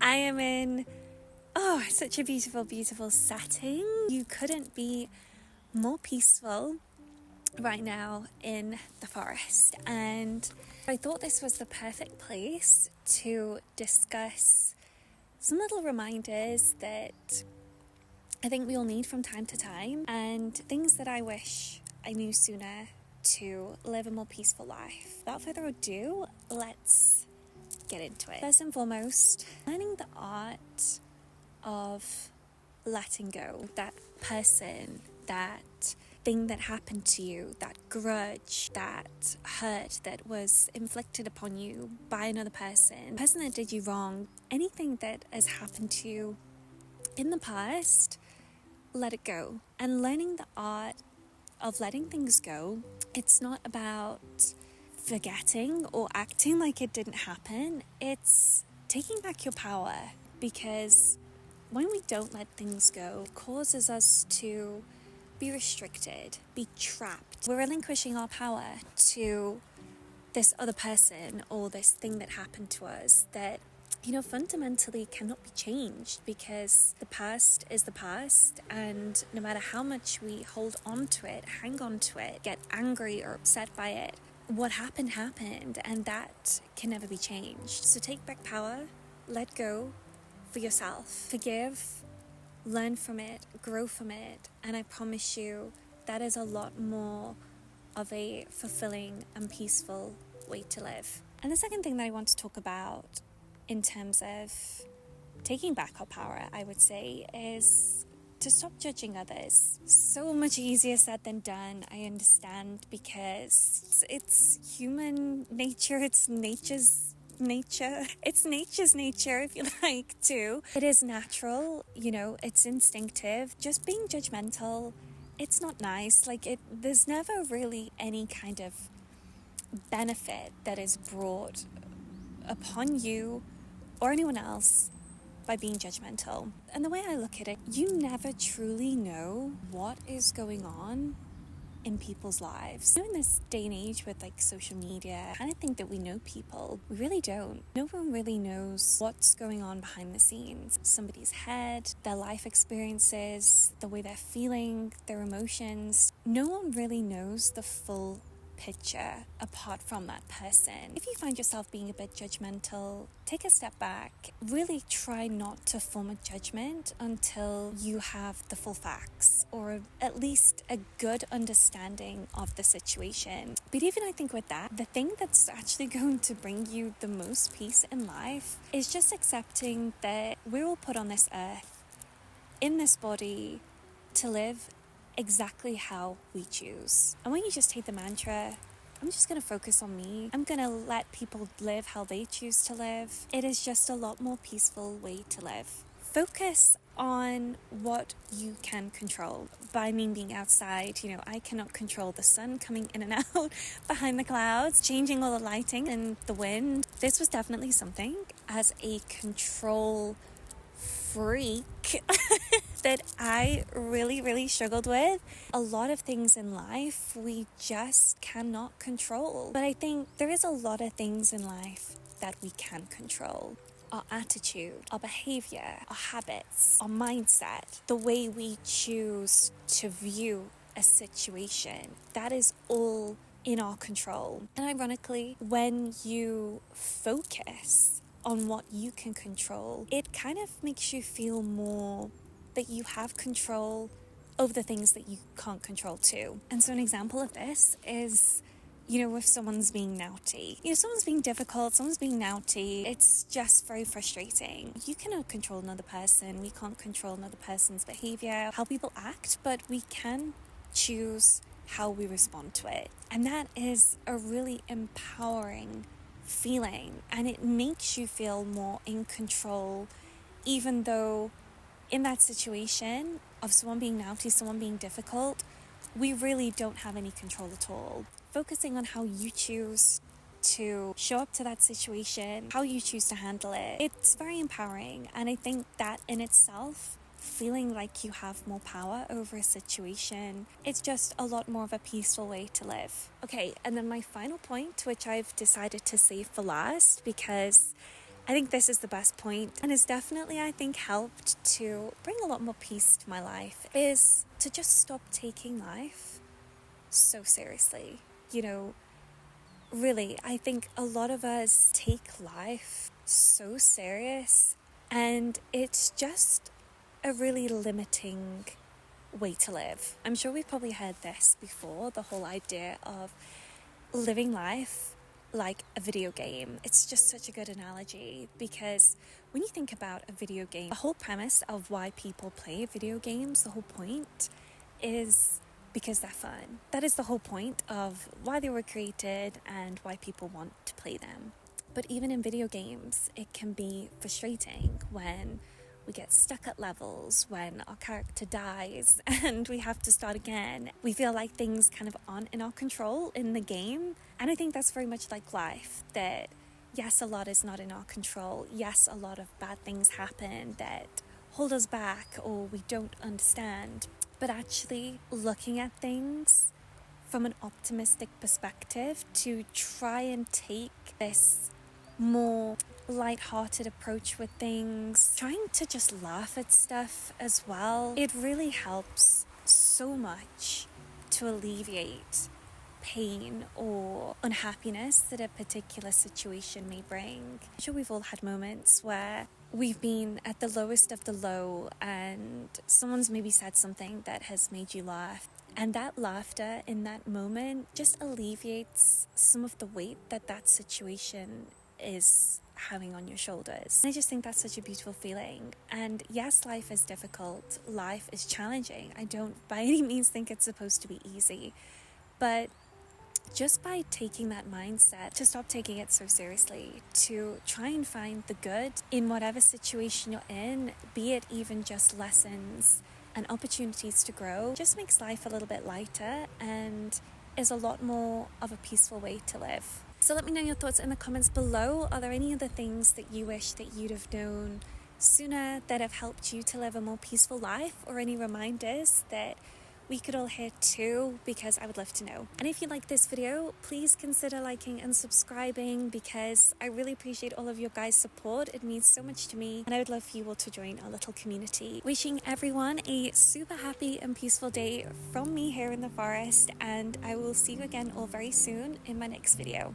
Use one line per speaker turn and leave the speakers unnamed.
I am in, such a beautiful setting. You couldn't be more peaceful right now in the forest. And I thought this was the perfect place to discuss some little reminders that I think we all need from time to time, and things that I wish I knew sooner to live a more peaceful life. Without further ado, let's get into it. First and foremost, learning the art of letting go. That person, that thing that happened to you, that grudge, that hurt that was inflicted upon you by another person, the person that did you wrong, anything that has happened to you in the past, let it go. And learning the art of letting things go, it's not about forgetting or acting like it didn't happen. It's taking back your power, because when we don't let things go, it causes us to be restricted, be trapped. We're relinquishing our power to this other person or this thing that happened to us that, fundamentally cannot be changed, because the past is the past, and no matter how much we hold on to it, hang on to it, get angry or upset by it, what happened, and that can never be changed. So take back power, let go for yourself, forgive, learn from it, grow from it, and I promise you that is a lot more of a fulfilling and peaceful way to live. And the second thing that I want to talk about in terms of taking back our power, I would say, is to stop judging others. So much easier said than done, I understand, because it's human nature, it's nature's nature, if you like, too. It is natural, it's instinctive. Just being judgmental, it's not nice. There's never really any kind of benefit that is brought upon you or anyone else by being judgmental. And the way I look at it, you never truly know what is going on in people's lives. In this day and age with social media, I kind of think that we know people. We really don't. No one really knows what's going on behind the scenes. Somebody's head, their life experiences, the way they're feeling, their emotions. No one really knows the full picture apart from that person. If you find yourself being a bit judgmental, take a step back. Really try not to form a judgment until you have the full facts, or at least a good understanding of the situation. But even I think with that, the thing that's actually going to bring you the most peace in life is just accepting that we're all put on this earth, in this body, to live exactly how we choose. And when you just take the mantra, I'm just going to focus on me, I'm going to let people live how they choose to live, it is just a lot more peaceful way to live. Focus on what you can control. By me being outside, I cannot control the sun coming in and out behind the clouds, changing all the lighting and the wind. This was definitely something as a control freak that I really struggled with. A lot of things in life we just cannot control. But I think there is a lot of things in life that we can control. Our attitude, our behavior, our habits, our mindset, the way we choose to view a situation, that is all in our control. And ironically, when you focus on what you can control, it kind of makes you feel more that you have control over the things that you can't control too. And so an example of this is, if someone's being naughty, someone's being difficult, someone's being naughty, it's just very frustrating. You cannot control another person. We can't control another person's behavior, how people act, but we can choose how we respond to it. And that is a really empowering feeling, and it makes you feel more in control, even though in that situation of someone being naughty, someone being difficult, we really don't have any control at all. Focusing on how you choose to show up to that situation, how you choose to handle it, it's very empowering. And I think that in itself, feeling like you have more power over a situation, it's just a lot more of a peaceful way to live. Okay, and then my final point, which I've decided to save for last, because I think this is the best point, and it's definitely, I think, helped to bring a lot more peace to my life, is to just stop taking life so seriously. You know, really, I think a lot of us take life so serious, and it's just a really limiting way to live. I'm sure we've probably heard this before, the whole idea of living life like a video game. It's just such a good analogy, because when you think about a video game, the whole premise of why people play video games, the whole point is because they're fun. That is the whole point of why they were created and why people want to play them. But even in video games, it can be frustrating when we get stuck at levels, when our character dies and we have to start again. We feel like things kind of aren't in our control in the game. And I think that's very much like life, that yes, a lot is not in our control. Yes, a lot of bad things happen that hold us back or we don't understand. But actually looking at things from an optimistic perspective, to try and take this more light-hearted approach with things, trying to just laugh at stuff as well, it really helps so much to alleviate pain or unhappiness that a particular situation may bring. I'm sure we've all had moments where we've been at the lowest of the low and someone's maybe said something that has made you laugh, and that laughter in that moment just alleviates some of the weight that that situation is having on your shoulders. And I just think that's such a beautiful feeling. And yes, life is difficult, life is challenging. I don't by any means think it's supposed to be easy, but just by taking that mindset to stop taking it so seriously, to try and find the good in whatever situation you're in, be it even just lessons and opportunities to grow, just makes life a little bit lighter and is a lot more of a peaceful way to live. So let me know your thoughts in the comments below. Are there any other things that you wish that you'd have known sooner that have helped you to live a more peaceful life, or any reminders that we could all hear too? Because I would love to know. And if you like this video, please consider liking and subscribing, because I really appreciate all of your guys' support. It means so much to me, and I would love for you all to join our little community. Wishing everyone a super happy and peaceful day from me here in the forest, and I will see you again all very soon in my next video.